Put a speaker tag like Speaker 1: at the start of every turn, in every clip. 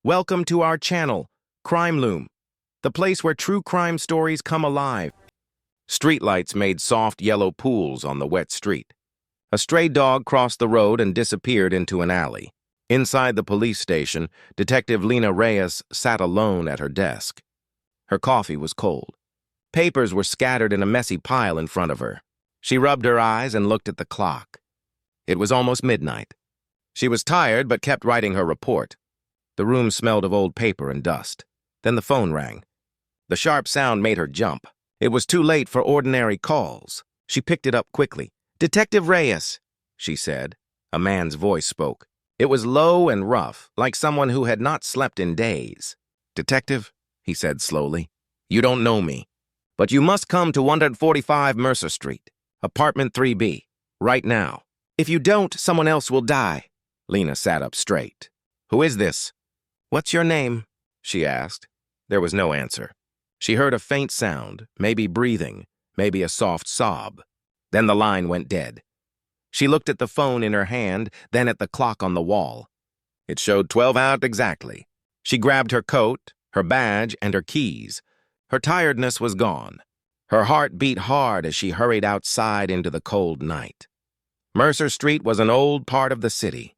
Speaker 1: Welcome to our channel, Crime Loom, the place where true crime stories come alive. Streetlights made soft yellow pools on the wet street. A stray dog crossed the road and disappeared into an alley. Inside the police station, Detective Lena Reyes sat alone at her desk. Her coffee was cold. Papers were scattered in a messy pile in front of her. She rubbed her eyes and looked at the clock. It was almost midnight. She was tired but kept writing her report. The room smelled of old paper and dust. Then the phone rang. The sharp sound made her jump. It was too late for ordinary calls. She picked it up quickly. "Detective Reyes," she said. A man's voice spoke. It was low and rough, like someone who had not slept in days. "Detective," he said slowly, "you don't know me, but you must come to 145 Mercer Street, apartment 3B, right now. If you don't, someone else will die." Lena sat up straight. "Who is this?" "What's your name?" she asked. There was no answer. She heard a faint sound, maybe breathing, maybe a soft sob. Then the line went dead. She looked at the phone in her hand, then at the clock on the wall. It showed 12 out exactly. She grabbed her coat, her badge, and her keys. Her tiredness was gone. Her heart beat hard as she hurried outside into the cold night. Mercer Street was an old part of the city.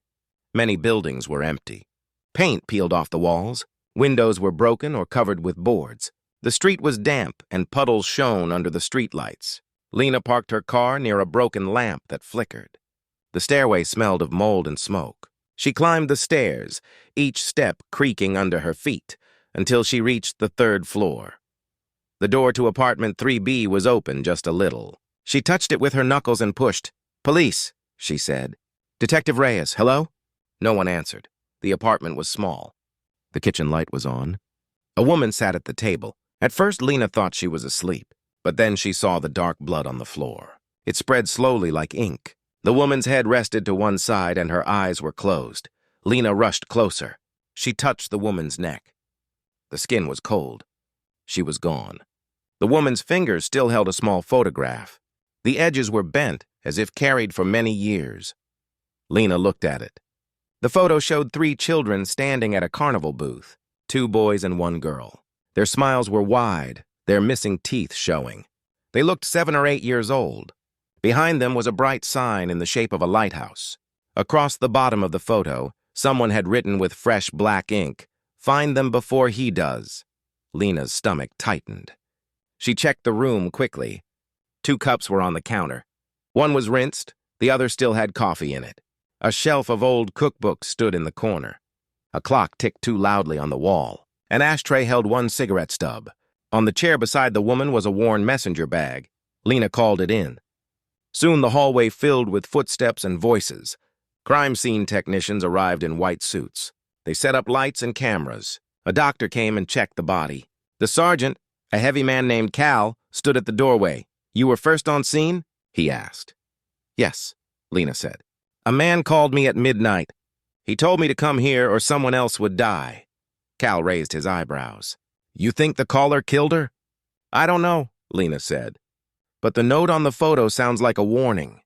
Speaker 1: Many buildings were empty. Paint peeled off the walls. Windows were broken or covered with boards. The street was damp and puddles shone under the streetlights. Lena parked her car near a broken lamp that flickered. The stairway smelled of mold and smoke. She climbed the stairs, each step creaking under her feet, until she reached the third floor. The door to apartment 3B was open just a little. She touched it with her knuckles and pushed. "Police," she said. "Detective Reyes, hello?" No one answered. The apartment was small. The kitchen light was on. A woman sat at the table. At first, Lena thought she was asleep, but then she saw the dark blood on the floor. It spread slowly like ink. The woman's head rested to one side and her eyes were closed. Lena rushed closer. She touched the woman's neck. The skin was cold. She was gone. The woman's fingers still held a small photograph. The edges were bent, as if carried for many years. Lena looked at it. The photo showed 3 children standing at a carnival booth, 2 boys and 1 girl. Their smiles were wide, their missing teeth showing. They looked 7 or 8 years old. Behind them was a bright sign in the shape of a lighthouse. Across the bottom of the photo, someone had written with fresh black ink, "Find them before he does." Lena's stomach tightened. She checked the room quickly. 2 cups were on the counter. One was rinsed, the other still had coffee in it. A shelf of old cookbooks stood in the corner. A clock ticked too loudly on the wall. An ashtray held 1 cigarette stub. On the chair beside the woman was a worn messenger bag. Lena called it in. Soon the hallway filled with footsteps and voices. Crime scene technicians arrived in white suits. They set up lights and cameras. A doctor came and checked the body. The sergeant, a heavy man named Cal, stood at the doorway. "You were first on scene?" he asked. "Yes," Lena said. "A man called me at midnight. He told me to come here or someone else would die." Cal raised his eyebrows. "You think the caller killed her?" "I don't know," Lena said. "But the note on the photo sounds like a warning."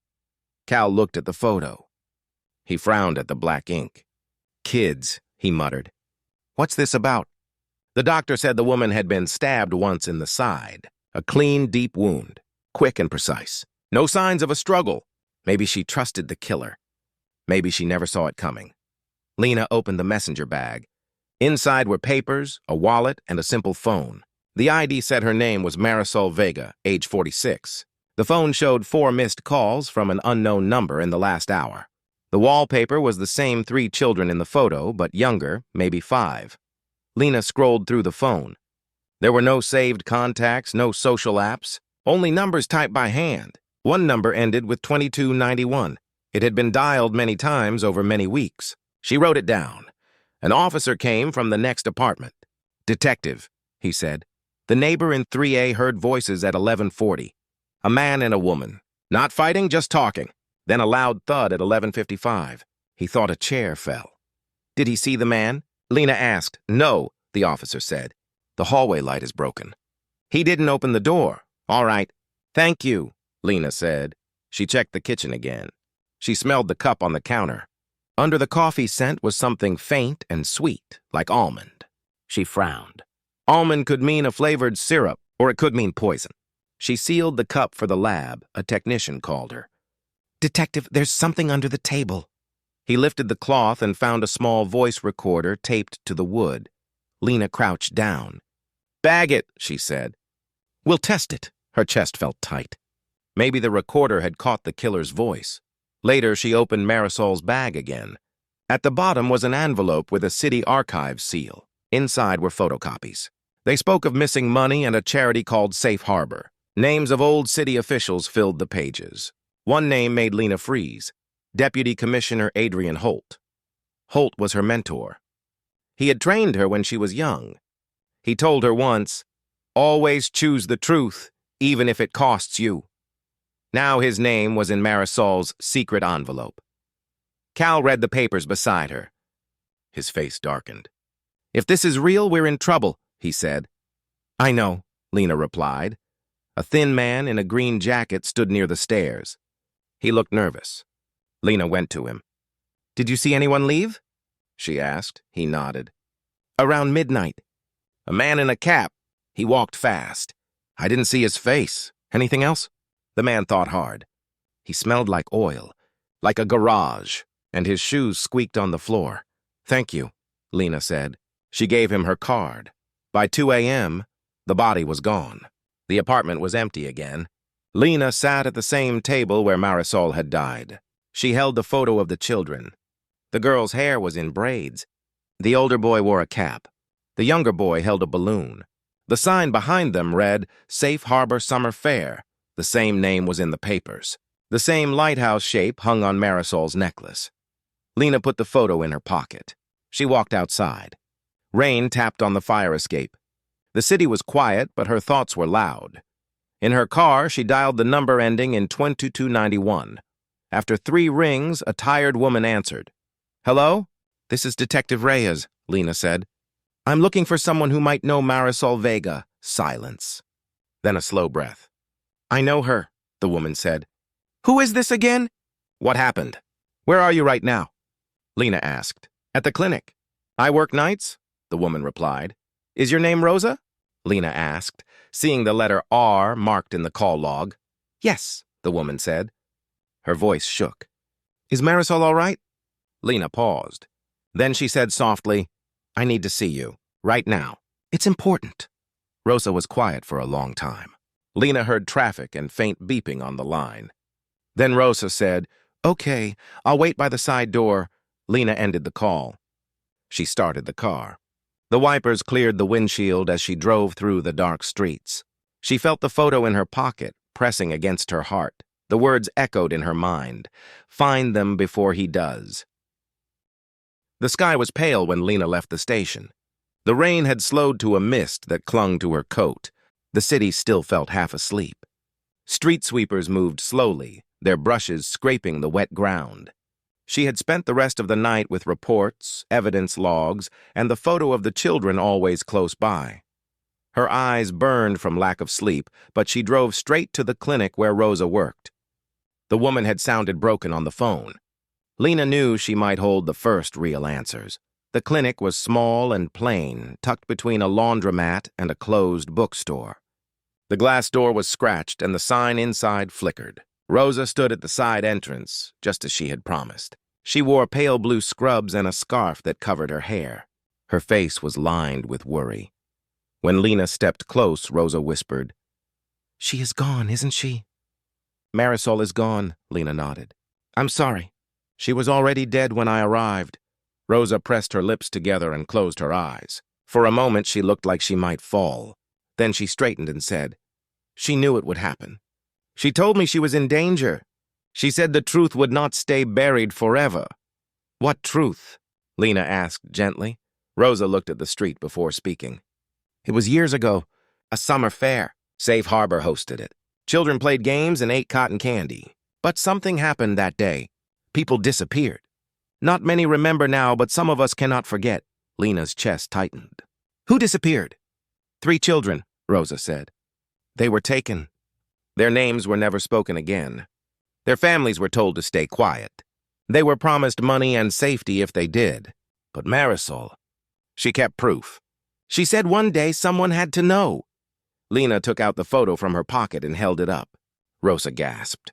Speaker 1: Cal looked at the photo. He frowned at the black ink. "Kids," he muttered. "What's this about?" The doctor said the woman had been stabbed once in the side. A clean, deep wound. Quick and precise. No signs of a struggle. Maybe she trusted the killer. Maybe she never saw it coming. Lena opened the messenger bag. Inside were papers, a wallet, and a simple phone. The ID said her name was Marisol Vega, age 46. The phone showed 4 missed calls from an unknown number in the last hour. The wallpaper was the same 3 children in the photo, but younger, maybe 5. Lena scrolled through the phone. There were no saved contacts, no social apps, only numbers typed by hand. One number ended with 2291. It had been dialed many times over many weeks. She wrote it down. An officer came from the next apartment. "Detective," he said. "The neighbor in 3A heard voices at 11:40. A man and a woman. Not fighting, just talking. Then a loud thud at 11:55. He thought a chair fell." "Did he see the man?" Lena asked. "No," the officer said. "The hallway light is broken." "He didn't open the door." "All right. Thank you," Lena said. She checked the kitchen again. She smelled the cup on the counter. Under the coffee scent was something faint and sweet, like almond. She frowned. Almond could mean a flavored syrup, or it could mean poison. She sealed the cup for the lab. A technician called her. "Detective, there's something under the table." He lifted the cloth and found a small voice recorder taped to the wood. Lena crouched down. "Bag it," she said. "We'll test it." Her chest felt tight. Maybe the recorder had caught the killer's voice. Later, she opened Marisol's bag again. At the bottom was an envelope with a city archives seal. Inside were photocopies. They spoke of missing money and a charity called Safe Harbor. Names of old city officials filled the pages. One name made Lena freeze. Deputy Commissioner Adrian Holt. Holt was her mentor. He had trained her when she was young. He told her once, "Always choose the truth, even if it costs you." Now his name was in Marisol's secret envelope. Cal read the papers beside her. His face darkened. "If this is real, we're in trouble," he said. "I know," Lena replied. A thin man in a green jacket stood near the stairs. He looked nervous. Lena went to him. "Did you see anyone leave?" she asked. He nodded. "Around midnight. A man in a cap. He walked fast. I didn't see his face. Anything else?" The man thought hard. He smelled like oil, like a garage, and his shoes squeaked on the floor. "Thank you," Lena said. She gave him her card. By 2 a.m., the body was gone. The apartment was empty again. Lena sat at the same table where Marisol had died. She held the photo of the children. The girl's hair was in braids. The older boy wore a cap. The younger boy held a balloon. The sign behind them read, "Safe Harbor Summer Fair." The same name was in the papers. The same lighthouse shape hung on Marisol's necklace. Lena put the photo in her pocket. She walked outside. Rain tapped on the fire escape. The city was quiet, but her thoughts were loud. In her car, she dialed the number ending in 2291. After 3 rings, a tired woman answered. "Hello? This is Detective Reyes," Lena said. "I'm looking for someone who might know Marisol Vega." Silence. Then a slow breath. "I know her," the woman said. "Who is this again?" "What happened? Where are you right now?" Lena asked. "At the clinic. I work nights," the woman replied. "Is your name Rosa?" Lena asked, seeing the letter R marked in the call log. "Yes," the woman said. Her voice shook. "Is Marisol all right?" Lena paused. Then she said softly, "I need to see you. Right now. It's important." Rosa was quiet for a long time. Lena heard traffic and faint beeping on the line. Then Rosa said, "Okay, I'll wait by the side door." Lena ended the call. She started the car. The wipers cleared the windshield as she drove through the dark streets. She felt the photo in her pocket, pressing against her heart. The words echoed in her mind. "Find them before he does." The sky was pale when Lena left the station. The rain had slowed to a mist that clung to her coat. The city still felt half asleep. Street sweepers moved slowly, their brushes scraping the wet ground. She had spent the rest of the night with reports, evidence logs, and the photo of the children always close by. Her eyes burned from lack of sleep, but she drove straight to the clinic where Rosa worked. The woman had sounded broken on the phone. Lena knew she might hold the first real answers. The clinic was small and plain, tucked between a laundromat and a closed bookstore. The glass door was scratched and the sign inside flickered. Rosa stood at the side entrance, just as she had promised. She wore pale blue scrubs and a scarf that covered her hair. Her face was lined with worry. When Lena stepped close, Rosa whispered, "She is gone, isn't she?" "Marisol is gone," Lena nodded. "I'm sorry. She was already dead when I arrived." Rosa pressed her lips together and closed her eyes. For a moment, she looked like she might fall. Then she straightened and said, "She knew it would happen. She told me she was in danger. She said the truth would not stay buried forever." "What truth?" Lena asked gently. Rosa looked at the street before speaking. "It was years ago. A summer fair. Safe Harbor hosted it. Children played games and ate cotton candy. But something happened that day. People disappeared. Not many remember now, but some of us cannot forget." Lena's chest tightened. "Who disappeared?" "3 children," Rosa said. "They were taken. Their names were never spoken again. Their families were told to stay quiet. They were promised money and safety if they did. But Marisol, she kept proof. She said one day someone had to know. Lena took out the photo from her pocket and held it up. Rosa gasped.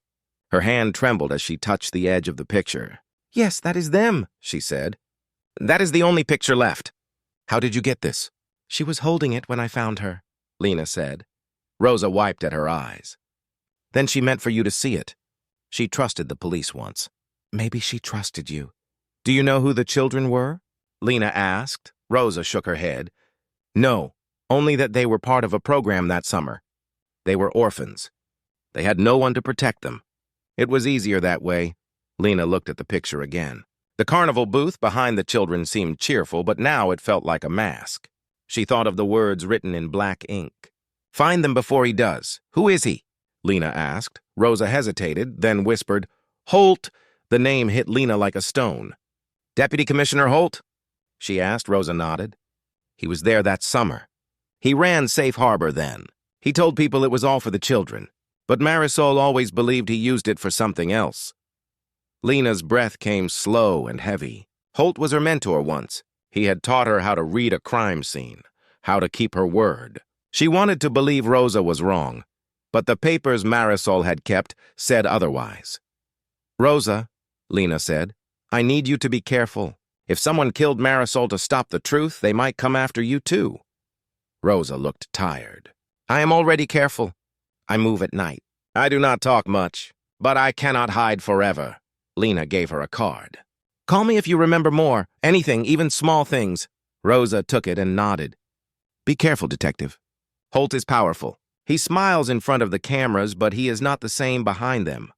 Speaker 1: Her hand trembled as she touched the edge of the picture. "Yes, that is them," she said. "That is the only picture left." "How did you get this?" "She was holding it when I found her," Lena said. Rosa wiped at her eyes. "Then she meant for you to see it. She trusted the police once." "Maybe she trusted you." "Do you know who the children were?" Lena asked. Rosa shook her head. "No, only that they were part of a program that summer. They were orphans. They had no one to protect them. It was easier that way." Lena looked at the picture again. The carnival booth behind the children seemed cheerful, but now it felt like a mask. She thought of the words written in black ink. "Find them before he does. Who is he?" Lena asked. Rosa hesitated, then whispered, "Holt." The name hit Lena like a stone. "Deputy Commissioner Holt?" she asked. Rosa nodded. "He was there that summer. He ran Safe Harbor then. He told people it was all for the children. But Marisol always believed he used it for something else." Lena's breath came slow and heavy. Holt was her mentor once. He had taught her how to read a crime scene, how to keep her word. She wanted to believe Rosa was wrong, but the papers Marisol had kept said otherwise. "Rosa," Lena said, "I need you to be careful. If someone killed Marisol to stop the truth, they might come after you too." Rosa looked tired. "I am already careful. I move at night. I do not talk much, but I cannot hide forever." Lena gave her a card. "Call me if you remember more. Anything, even small things." Rosa took it and nodded. "Be careful, Detective. Holt is powerful. He smiles in front of the cameras, but he is not the same behind them."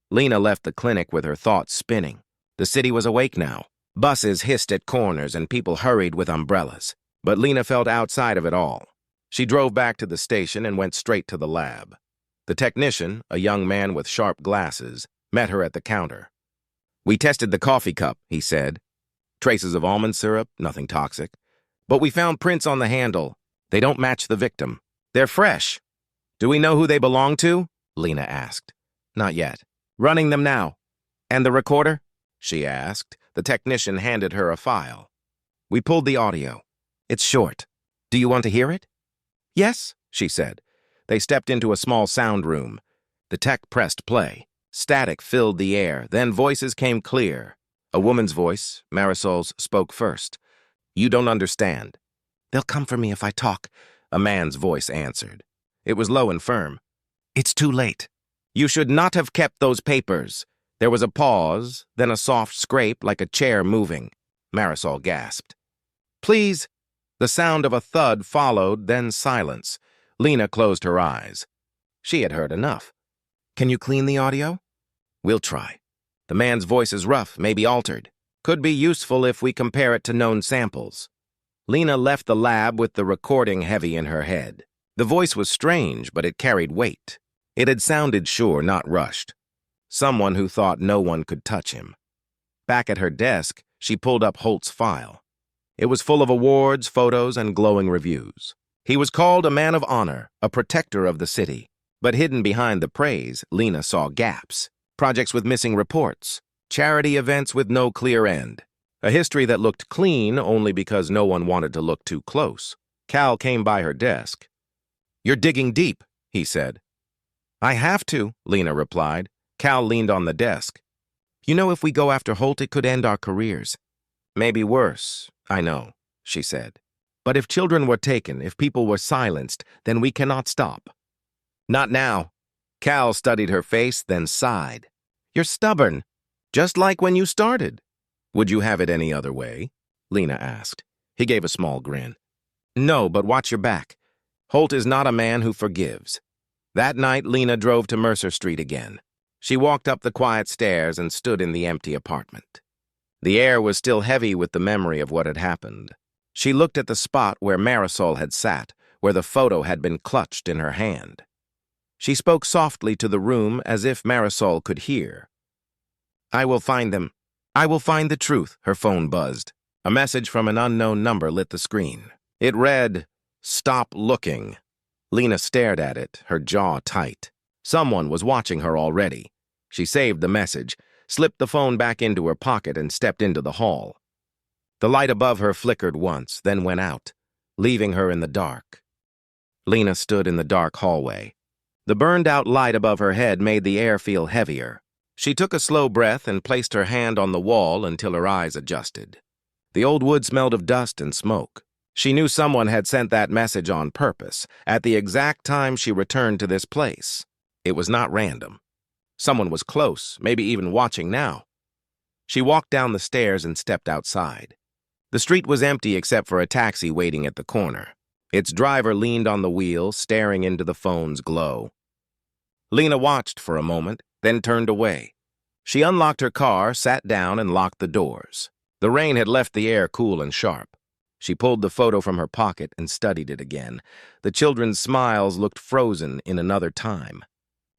Speaker 1: Lena left the clinic with her thoughts spinning. The city was awake now. Buses hissed at corners and people hurried with umbrellas. But Lena felt outside of it all. She drove back to the station and went straight to the lab. The technician, a young man with sharp glasses, met her at the counter. "We tested the coffee cup," he said. "Traces of almond syrup, nothing toxic. But we found prints on the handle. They don't match the victim. They're fresh." "Do we know who they belong to?" Lena asked. "Not yet. Running them now." "And the recorder?" she asked. The technician handed her a file. "We pulled the audio. It's short. Do you want to hear it?" "Yes," she said. They stepped into a small sound room. The tech pressed play. Static filled the air, then voices came clear. A woman's voice, Marisol's, spoke first. "You don't understand." "They'll come for me if I talk," a man's voice answered. It was low and firm. "It's too late." "You should not have kept those papers." There was a pause, then a soft scrape like a chair moving. Marisol gasped. "Please." The sound of a thud followed, then silence. Lena closed her eyes. She had heard enough. "Can you clean the audio?" "We'll try. The man's voice is rough, maybe altered. Could be useful if we compare it to known samples." Lena left the lab with the recording heavy in her head. The voice was strange, but it carried weight. It had sounded sure, not rushed. Someone who thought no one could touch him. Back at her desk, she pulled up Holt's file. It was full of awards, photos, and glowing reviews. He was called a man of honor, a protector of the city. But hidden behind the praise, Lena saw gaps. Projects with missing reports. Charity events with no clear end. A history that looked clean only because no one wanted to look too close. Cal came by her desk. "You're digging deep," he said. "I have to," Lena replied. Cal leaned on the desk. "You know, if we go after Holt, it could end our careers." "Maybe worse, I know," she said. "But if children were taken, if people were silenced, then we cannot stop." "Not now." Cal studied her face, then sighed. "You're stubborn, just like when you started." "Would you have it any other way?" Lena asked. He gave a small grin. "No, but watch your back. Holt is not a man who forgives." That night, Lena drove to Mercer Street again. She walked up the quiet stairs and stood in the empty apartment. The air was still heavy with the memory of what had happened. She looked at the spot where Marisol had sat, where the photo had been clutched in her hand. She spoke softly to the room as if Marisol could hear. "I will find them. I will find the truth," her phone buzzed. A message from an unknown number lit the screen. It read, "Stop looking." Lena stared at it, her jaw tight. Someone was watching her already. She saved the message. slipped the phone back into her pocket and stepped into the hall. The light above her flickered once, then went out, leaving her in the dark. Lena stood in the dark hallway. The burned-out light above her head made the air feel heavier. She took a slow breath and placed her hand on the wall until her eyes adjusted. The old wood smelled of dust and smoke. She knew someone had sent that message on purpose, at the exact time she returned to this place. It was not random. Someone was close, maybe even watching now. She walked down the stairs and stepped outside. The street was empty except for a taxi waiting at the corner. Its driver leaned on the wheel, staring into the phone's glow. Lena watched for a moment, then turned away. She unlocked her car, sat down, and locked the doors. The rain had left the air cool and sharp. She pulled the photo from her pocket and studied it again. The children's smiles looked frozen in another time.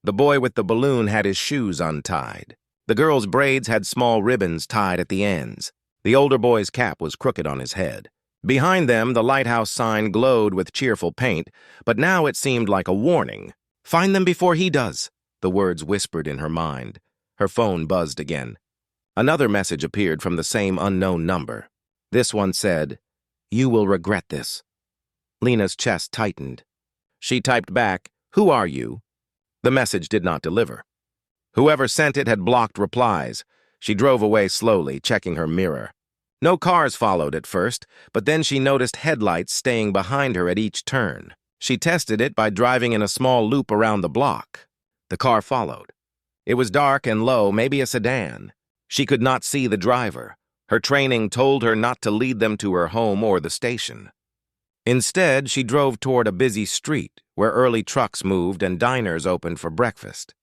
Speaker 1: The boy with the balloon had his shoes untied. The girl's braids had small ribbons tied at the ends. The older boy's cap was crooked on his head. Behind them, the lighthouse sign glowed with cheerful paint, but now it seemed like a warning. "Find them before he does," the words whispered in her mind. Her phone buzzed again. Another message appeared from the same unknown number. This one said, "You will regret this." Lena's chest tightened. She typed back, "Who are you?" The message did not deliver. Whoever sent it had blocked replies. She drove away slowly, checking her mirror. No cars followed at first, but then she noticed headlights staying behind her at each turn. She tested it by driving in a small loop around the block. The car followed. It was dark and low, maybe a sedan. She could not see the driver. Her training told her not to lead them to her home or the station. Instead, she drove toward a busy street where early trucks moved and diners opened for breakfast.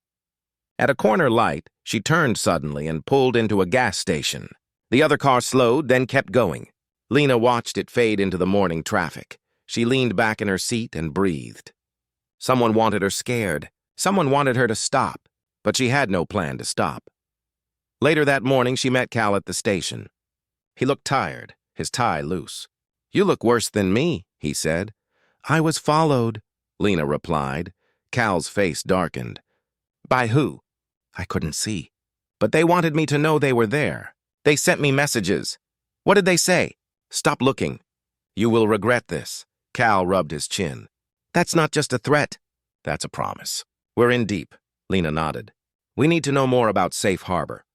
Speaker 1: At a corner light, she turned suddenly and pulled into a gas station. The other car slowed, then kept going. Lena watched it fade into the morning traffic. She leaned back in her seat and breathed. Someone wanted her scared. Someone wanted her to stop, but she had no plan to stop. Later that morning, she met Cal at the station. He looked tired, his tie loose. "You look worse than me," he said. "I was followed," Lena replied. Cal's face darkened. "By who?" "I couldn't see. But they wanted me to know they were there. They sent me messages." "What did they say?" "Stop looking. You will regret this." Cal rubbed his chin. "That's not just a threat." "That's a promise." "We're in deep," Lena nodded. "We need to know more about Safe Harbor."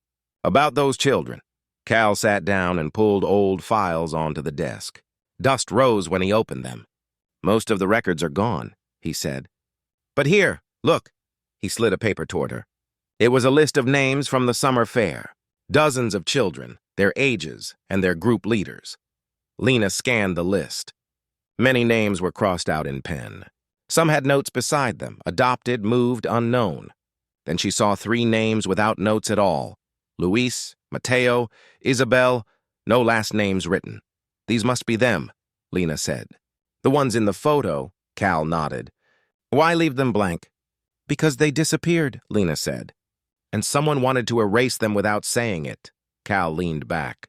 Speaker 1: "About those children." Cal sat down and pulled old files onto the desk. Dust rose when he opened them. "Most of the records are gone," he said. "But here, look." He slid a paper toward her. It was a list of names from the summer fair. Dozens of children, their ages, and their group leaders. Lena scanned the list. Many names were crossed out in pen. Some had notes beside them, adopted, moved, unknown. Then she saw 3 names without notes at all. Luis, Mateo, Isabel, no last names written. "These must be them," Lena said. "The ones in the photo," Cal nodded. "Why leave them blank?" "Because they disappeared," Lena said. "And someone wanted to erase them without saying it." Cal leaned back.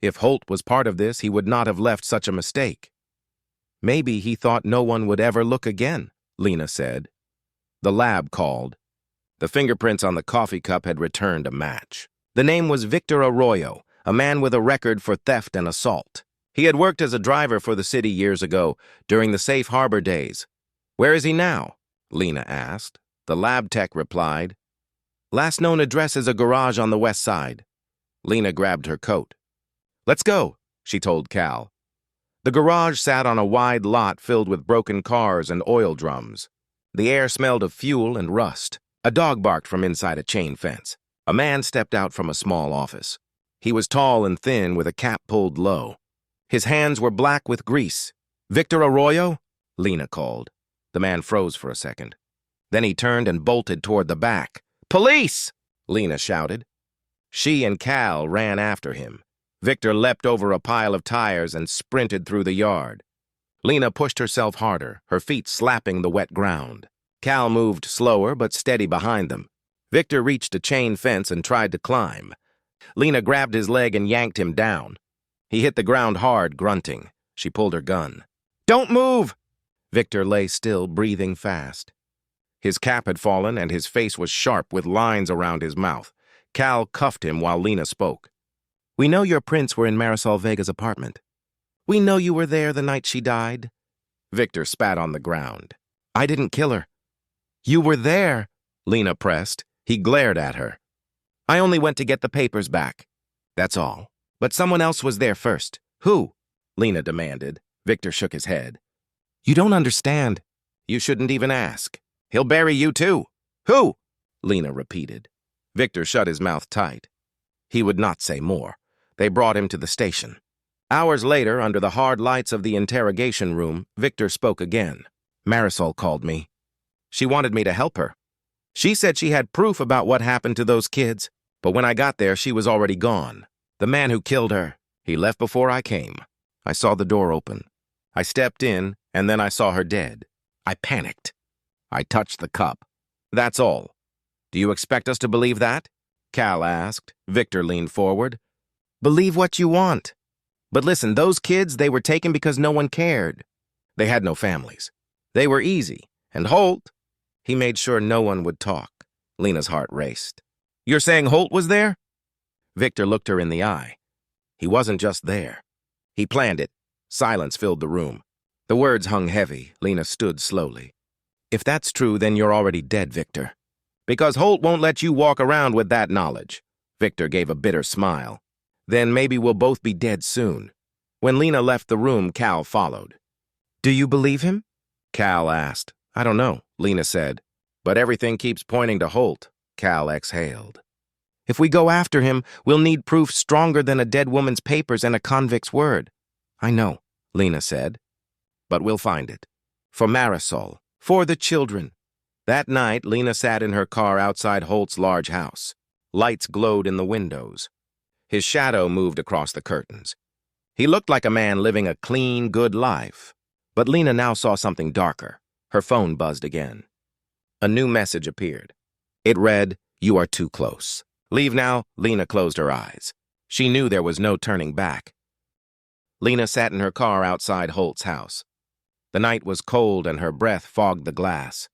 Speaker 1: If Holt was part of this, he would not have left such a mistake. "Maybe he thought no one would ever look again," Lena said. The lab called. The fingerprints on the coffee cup had returned a match. The name was Victor Arroyo, a man with a record for theft and assault. He had worked as a driver for the city years ago, during the Safe Harbor days. "Where is he now?" Lena asked. The lab tech replied, "Last known address is a garage on the west side." Lena grabbed her coat. "Let's go," she told Cal. The garage sat on a wide lot filled with broken cars and oil drums. The air smelled of fuel and rust. A dog barked from inside a chain fence. A man stepped out from a small office. He was tall and thin with a cap pulled low. His hands were black with grease. "Victor Arroyo?" Lena called. The man froze for a second. Then he turned and bolted toward the back. "Police!" Lena shouted. She and Cal ran after him. Victor leapt over a pile of tires and sprinted through the yard. Lena pushed herself harder, her feet slapping the wet ground. Cal moved slower but steady behind them. Victor reached a chain fence and tried to climb. Lena grabbed his leg and yanked him down. He hit the ground hard, grunting. She pulled her gun. "Don't move!" Victor lay still, breathing fast. His cap had fallen and his face was sharp with lines around his mouth. Cal cuffed him while Lena spoke. We know your prints were in Marisol Vega's apartment. We know you were there the night she died. Victor spat on the ground. I didn't kill her. You were there, Lena pressed. He glared at her. I only went to get the papers back. That's all. But someone else was there first. Who? Lena demanded. Victor shook his head. You don't understand. You shouldn't even ask. He'll bury you too. Who? Lena repeated. Victor shut his mouth tight. He would not say more. They brought him to the station. Hours later, under the hard lights of the interrogation room, Victor spoke again. Marisol called me. She wanted me to help her. She said she had proof about what happened to those kids, but when I got there, she was already gone. The man who killed her, he left before I came. I saw the door open. I stepped in, and then I saw her dead. I panicked. I touched the cup. That's all. Do you expect us to believe that? Cal asked. Victor leaned forward. Believe what you want. But listen, those kids, they were taken because no one cared. They had no families. They were easy. And Holt, he made sure no one would talk. Lena's heart raced. You're saying Holt was there? Victor looked her in the eye. He wasn't just there. He planned it. Silence filled the room. The words hung heavy. Lena stood slowly. If that's true, then you're already dead, Victor. Because Holt won't let you walk around with that knowledge. Victor gave a bitter smile. Then maybe we'll both be dead soon. When Lena left the room, Cal followed. Do you believe him? Cal asked. I don't know, Lena said. But everything keeps pointing to Holt. Cal exhaled. If we go after him, we'll need proof stronger than a dead woman's papers and a convict's word. I know, Lena said. But we'll find it. For Marisol. For the children. That night, Lena sat in her car outside Holt's large house. Lights glowed in the windows. His shadow moved across the curtains. He looked like a man living a clean, good life. But Lena now saw something darker. Her phone buzzed again. A new message appeared. It read, You are too close. Leave now. Lena closed her eyes. She knew there was no turning back. Lena sat in her car outside Holt's house. The night was cold and her breath fogged the glass.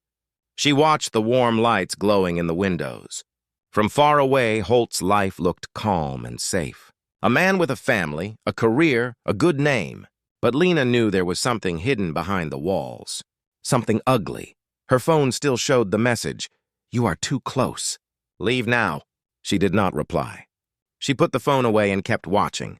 Speaker 1: She watched the warm lights glowing in the windows. From far away, Holt's life looked calm and safe. A man with a family, a career, a good name. But Lena knew there was something hidden behind the walls. Something ugly. Her phone still showed the message, You are too close. Leave now. She did not reply. She put the phone away and kept watching.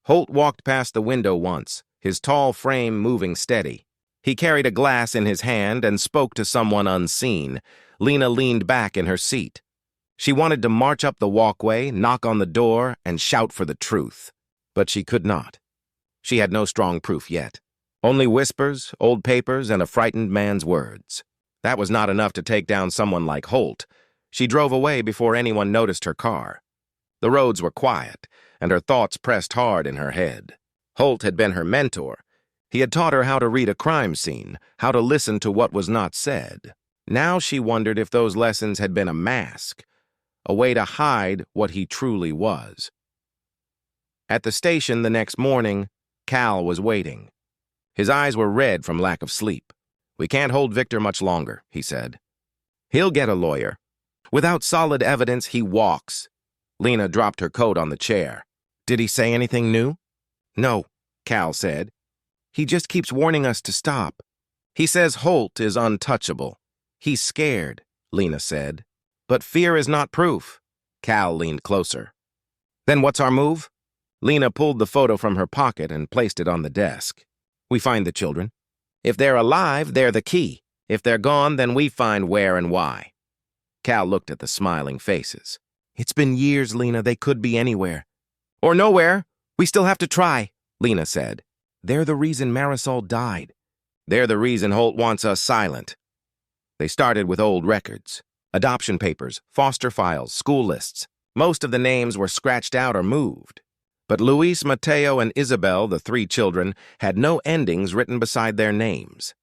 Speaker 1: Holt walked past the window once, his tall frame moving steady. He carried a glass in his hand and spoke to someone unseen. Lena leaned back in her seat. She wanted to march up the walkway, knock on the door, and shout for the truth. But she could not. She had no strong proof yet. Only whispers, old papers, and a frightened man's words. That was not enough to take down someone like Holt. She drove away before anyone noticed her car. The roads were quiet, and her thoughts pressed hard in her head. Holt had been her mentor. He had taught her how to read a crime scene, how to listen to what was not said. Now she wondered if those lessons had been a mask, a way to hide what he truly was. At the station the next morning, Cal was waiting. His eyes were red from lack of sleep. We can't hold Victor much longer, he said. He'll get a lawyer. Without solid evidence, he walks. Lena dropped her coat on the chair. Did he say anything new? No, Cal said. He just keeps warning us to stop. He says Holt is untouchable. He's scared, Lena said. But fear is not proof. Cal leaned closer. Then what's our move? Lena pulled the photo from her pocket and placed it on the desk. We find the children. If they're alive, they're the key. If they're gone, then we find where and why. Cal looked at the smiling faces. It's been years, Lena. They could be anywhere. Or nowhere. We still have to try, Lena said. They're the reason Marisol died. They're the reason Holt wants us silent. They started with old records. Adoption papers, foster files, school lists. Most of the names were scratched out or moved. But Luis, Mateo, and Isabel, the 3 children, had no endings written beside their names.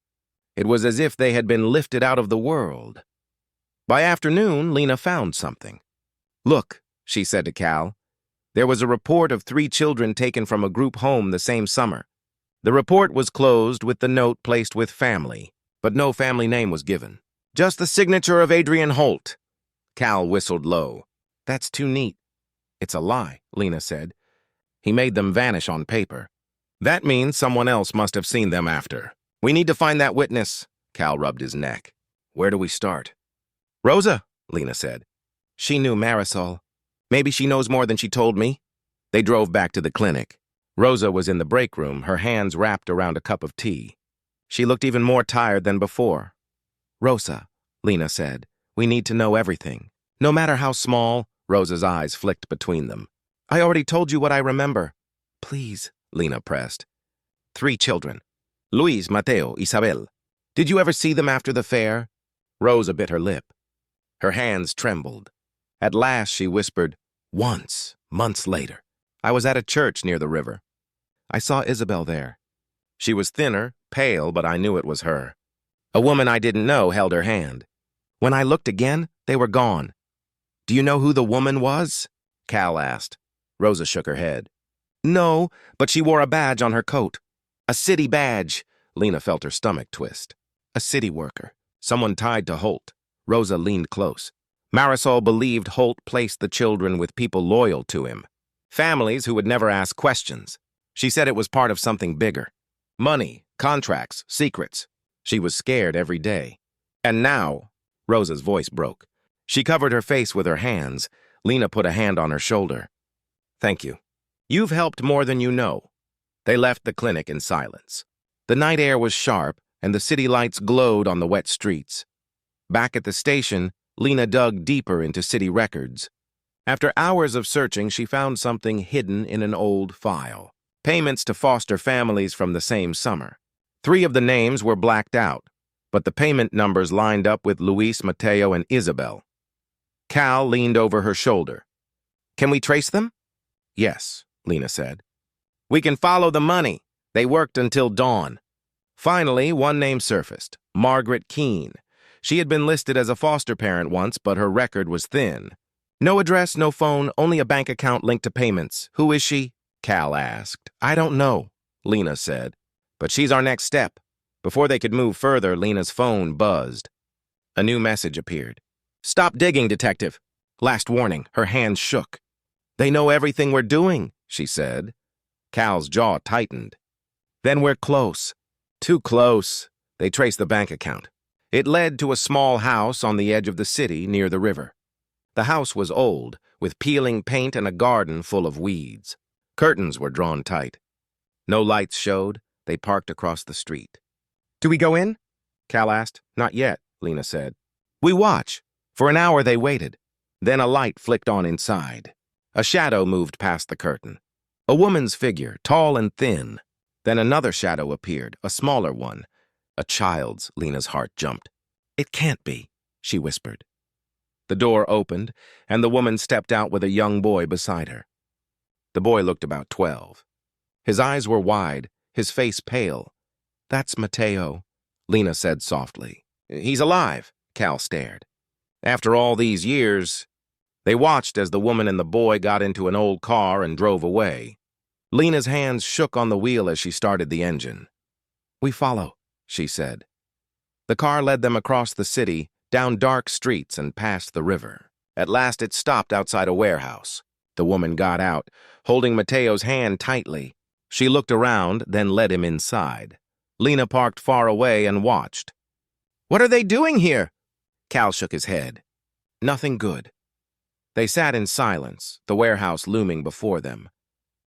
Speaker 1: It was as if they had been lifted out of the world. By afternoon, Lena found something. Look, she said to Cal. There was a report of 3 children taken from a group home the same summer. The report was closed with the note placed with family, but no family name was given. Just the signature of Adrian Holt. Cal whistled low. That's too neat. It's a lie, Lena said. He made them vanish on paper. That means someone else must have seen them after. We need to find that witness. Cal rubbed his neck. Where do we start? Rosa, Lena said. She knew Marisol. Maybe she knows more than she told me. They drove back to the clinic. Rosa was in the break room, her hands wrapped around a cup of tea. She looked even more tired than before. Rosa, Lena said, we need to know everything. No matter how small, Rosa's eyes flicked between them. I already told you what I remember. Please, Lena pressed. 3 children. Luis, Mateo, Isabel. Did you ever see them after the fair? Rosa bit her lip. Her hands trembled. At last she whispered, once, months later. I was at a church near the river. I saw Isabel there. She was thinner, pale, but I knew it was her. A woman I didn't know held her hand. When I looked again, they were gone. Do you know who the woman was? Cal asked. Rosa shook her head. No, but she wore a badge on her coat. A city badge. Lena felt her stomach twist. A city worker. Someone tied to Holt. Rosa leaned close. Marisol believed Holt placed the children with people loyal to him. Families who would never ask questions. She said it was part of something bigger. Money, contracts, secrets. She was scared every day. And now, Rosa's voice broke. She covered her face with her hands. Lena put a hand on her shoulder. Thank you. You've helped more than you know. They left the clinic in silence. The night air was sharp, and the city lights glowed on the wet streets. Back at the station, Lena dug deeper into city records. After hours of searching, she found something hidden in an old file. Payments to foster families from the same summer. 3 of the names were blacked out, but the payment numbers lined up with Luis, Mateo, and Isabel. Cal leaned over her shoulder. Can we trace them? Yes, Lena said. We can follow the money. They worked until dawn. Finally, one name surfaced, Margaret Keene. She had been listed as a foster parent once, but her record was thin. No address, no phone, only a bank account linked to payments. Who is she? Cal asked. I don't know, Lena said. But she's our next step. Before they could move further, Lena's phone buzzed. A new message appeared. Stop digging, detective. Last warning, her hands shook. They know everything we're doing, she said. Cal's jaw tightened. Then we're close. Too close. They traced the bank account. It led to a small house on the edge of the city near the river. The house was old, with peeling paint and a garden full of weeds. Curtains were drawn tight. No lights showed. They parked across the street. Do we go in? Cal asked. Not yet, Lena said. We watch. For an hour they waited. Then a light flicked on inside. A shadow moved past the curtain. A woman's figure, tall and thin. Then another shadow appeared, a smaller one. A child's. Lena's heart jumped. It can't be, she whispered. The door opened, and the woman stepped out with a young boy beside her. The boy looked about 12. His eyes were wide, his face pale. That's Mateo, Lena said softly. He's alive, Cal stared. After all these years, they watched as the woman and the boy got into an old car and drove away. Lena's hands shook on the wheel as she started the engine. We follow, she said. The car led them across the city, down dark streets and past the river. At last it stopped outside a warehouse. The woman got out, holding Mateo's hand tightly. She looked around, then led him inside. Lena parked far away and watched. What are they doing here? Cal shook his head. Nothing good. They sat in silence, the warehouse looming before them.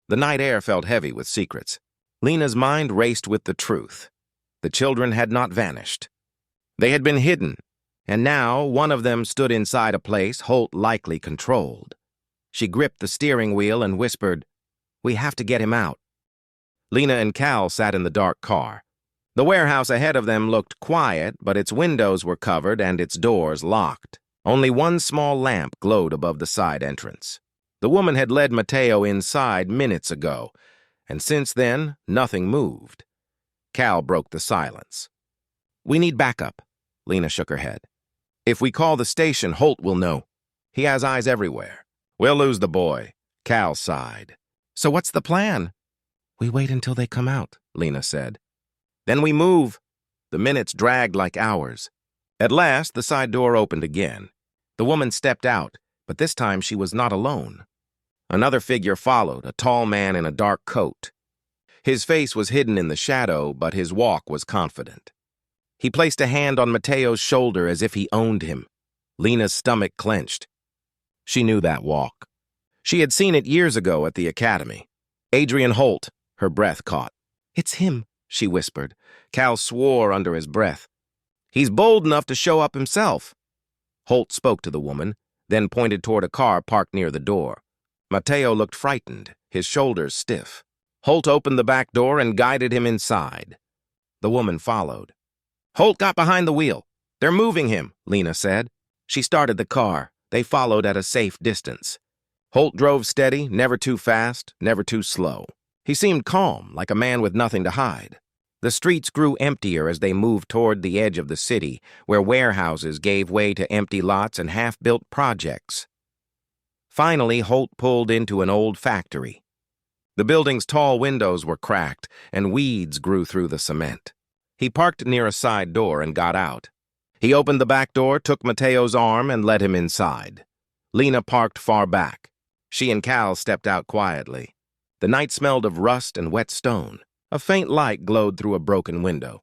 Speaker 1: The night air felt heavy with secrets. Lena's mind raced with the truth. The children had not vanished. They had been hidden, and now one of them stood inside a place Holt likely controlled. She gripped the steering wheel and whispered, We have to get him out. Lena and Cal sat in the dark car. The warehouse ahead of them looked quiet, but its windows were covered and its doors locked. Only one small lamp glowed above the side entrance. The woman had led Mateo inside minutes ago, and since then, nothing moved. Cal broke the silence. We need backup. Lena shook her head. If we call the station, Holt will know. He has eyes everywhere. We'll lose the boy. Cal sighed. So what's the plan? We wait until they come out, Lena said. Then we move. The minutes dragged like hours. At last, the side door opened again. The woman stepped out, But this time she was not alone. Another figure followed, a tall man in a dark coat. His face was hidden in the shadow, but his walk was confident. He placed a hand on Mateo's shoulder as if he owned him. Lena's stomach clenched. She knew that walk. She had seen it years ago at the academy. Adrian Holt, her breath caught. "It's him," she whispered. Cal swore under his breath. "He's bold enough to show up himself." Holt spoke to the woman, then pointed toward a car parked near the door. Mateo looked frightened, his shoulders stiff. Holt opened the back door and guided him inside. The woman followed. Holt got behind the wheel. "They're moving him," Lena said. She started the car. They followed at a safe distance. Holt drove steady, never too fast, never too slow. He seemed calm, like a man with nothing to hide. The streets grew emptier as they moved toward the edge of the city, where warehouses gave way to empty lots and half-built projects. Finally, Holt pulled into an old factory. The building's tall windows were cracked, and weeds grew through the cement. He parked near a side door and got out. He opened the back door, took Mateo's arm, and led him inside. Lena parked far back. She and Cal stepped out quietly. The night smelled of rust and wet stone. A faint light glowed through a broken window.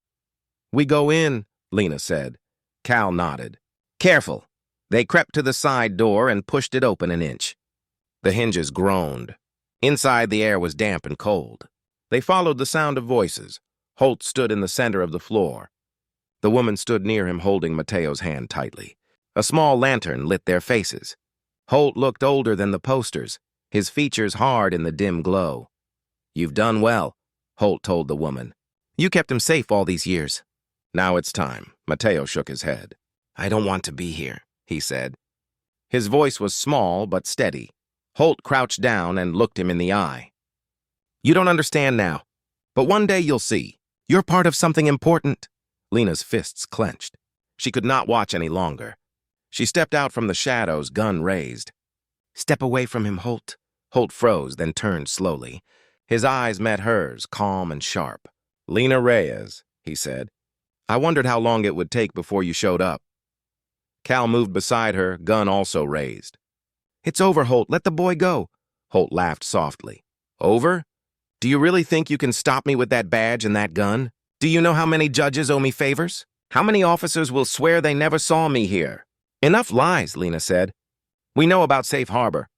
Speaker 1: "We go in," Lena said. Cal nodded. "Careful." They crept to the side door and pushed it open an inch. The hinges groaned. Inside, the air was damp and cold. They followed the sound of voices. Holt stood in the center of the floor. The woman stood near him, holding Mateo's hand tightly. A small lantern lit their faces. Holt looked older than the posters, his features hard in the dim glow. "You've done well," Holt told the woman. "You kept him safe all these years." "Now it's time." Mateo shook his head. "I don't want to be here," he said. His voice was small but steady. Holt crouched down and looked him in the eye. "You don't understand now, but one day you'll see. You're part of something important." Lena's fists clenched. She could not watch any longer. She stepped out from the shadows, gun raised. "Step away from him, Holt." Holt froze, then turned slowly. His eyes met hers, calm and sharp. "Lena Reyes," he said. "I wondered how long it would take before you showed up." Cal moved beside her, gun also raised. "It's over, Holt. Let the boy go." Holt laughed softly. "Over? Do you really think you can stop me with that badge and that gun? Do you know how many judges owe me favors? How many officers will swear they never saw me here?" "Enough lies," Lena said. "We know about Safe Harbor.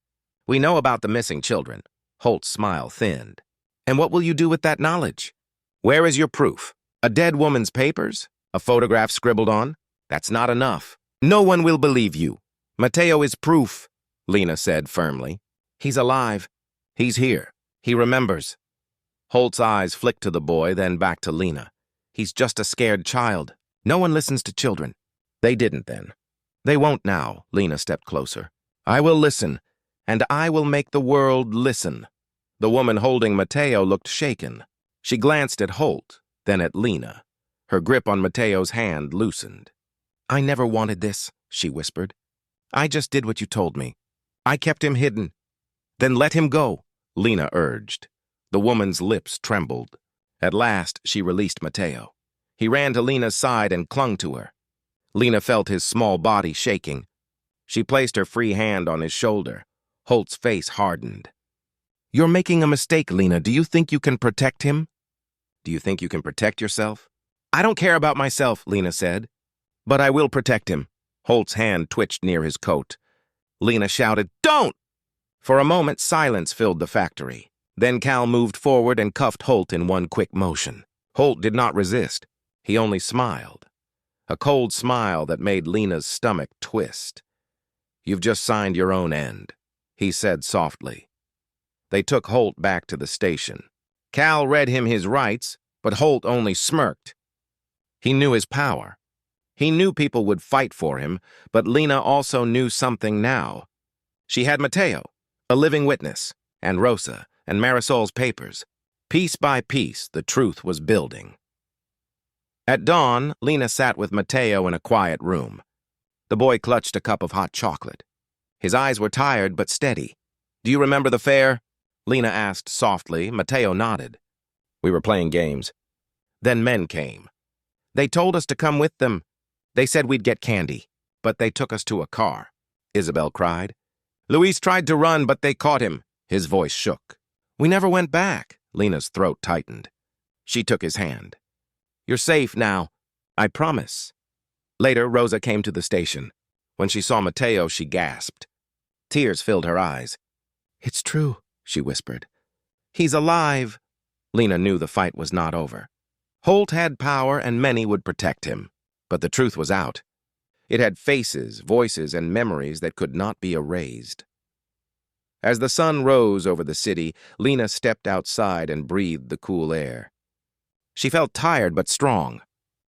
Speaker 1: We know about the missing children." Holt's smile thinned. "And what will you do with that knowledge? Where is your proof? A dead woman's papers? A photograph scribbled on? That's not enough. No one will believe you. Mateo is proof," Lena said firmly. "He's alive. He's here. He remembers." Holt's eyes flicked to the boy, then back to Lena. "He's just a scared child. No one listens to children." They didn't then. "They won't now." Lena stepped closer. "I will listen, and I will make the world listen." The woman holding Mateo looked shaken. She glanced at Holt, then at Lena. Her grip on Mateo's hand loosened. "I never wanted this," she whispered. "I just did what you told me. I kept him hidden." "Then let him go," Lena urged. The woman's lips trembled. At last, she released Mateo. He ran to Lena's side and clung to her. Lena felt his small body shaking. She placed her free hand on his shoulder. Holt's face hardened. "You're making a mistake, Lena. Do you think you can protect him?" "Do you think you can protect yourself?" "I don't care about myself," Lena said. "But I will protect him." Holt's hand twitched near his coat. Lena shouted, "Don't!" For a moment, silence filled the factory. Then Cal moved forward and cuffed Holt in one quick motion. Holt did not resist. He only smiled. A cold smile that made Lena's stomach twist. "You've just signed your own end," he said softly. They took Holt back to the station. Cal read him his rights, but Holt only smirked. He knew his power. He knew people would fight for him, but Lena also knew something now. She had Mateo, a living witness, and Rosa, and Marisol's papers. Piece by piece, the truth was building. At dawn, Lena sat with Mateo in a quiet room. The boy clutched a cup of hot chocolate. His eyes were tired but steady. "Do you remember the fair?" Lena asked softly. Mateo nodded. "We were playing games. Then men came. They told us to come with them. They said we'd get candy, but they took us to a car." Isabel cried. Luis tried to run, but they caught him. His voice shook. We never went back. Lena's throat tightened. She took his hand. You're safe now. I promise. Later, Rosa came to the station. When she saw Mateo, she gasped. Tears filled her eyes. It's true, she whispered. He's alive. Lena knew the fight was not over. Holt had power and many would protect him. But the truth was out. It had faces, voices, and memories that could not be erased. As the sun rose over the city, Lena stepped outside and breathed the cool air. She felt tired but strong.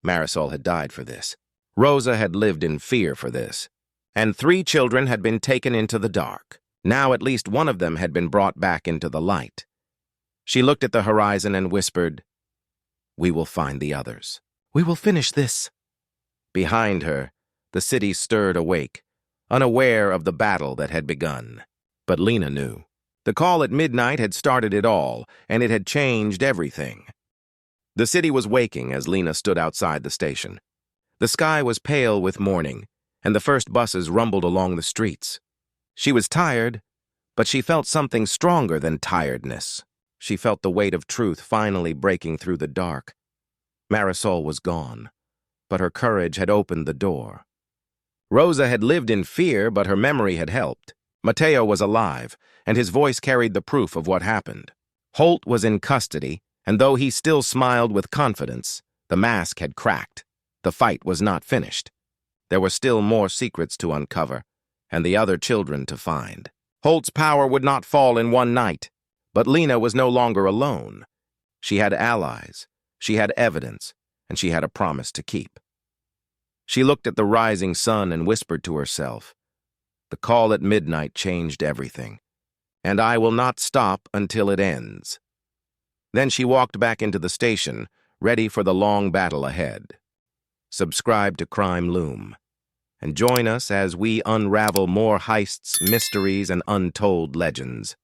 Speaker 1: Marisol had died for this. Rosa had lived in fear for this. And 3 children had been taken into the dark. Now at least one of them had been brought back into the light. She looked at the horizon and whispered, We will find the others. We will finish this. Behind her, the city stirred awake, unaware of the battle that had begun. But Lena knew. The call at midnight had started it all, and it had changed everything. The city was waking as Lena stood outside the station. The sky was pale with morning, and the first buses rumbled along the streets. She was tired, but she felt something stronger than tiredness. She felt the weight of truth finally breaking through the dark. Marisol was gone, but her courage had opened the door. Rosa had lived in fear, but her memory had helped. Mateo was alive, and his voice carried the proof of what happened. Holt was in custody, and though he still smiled with confidence, the mask had cracked. The fight was not finished. There were still more secrets to uncover, and the other children to find. Holt's power would not fall in one night, but Lena was no longer alone. She had allies, she had evidence, and she had a promise to keep. She looked at the rising sun and whispered to herself, The call at midnight changed everything, and I will not stop until it ends. Then she walked back into the station, ready for the long battle ahead. Subscribe to Crime Loom, and join us as we unravel more heists, mysteries, and untold legends.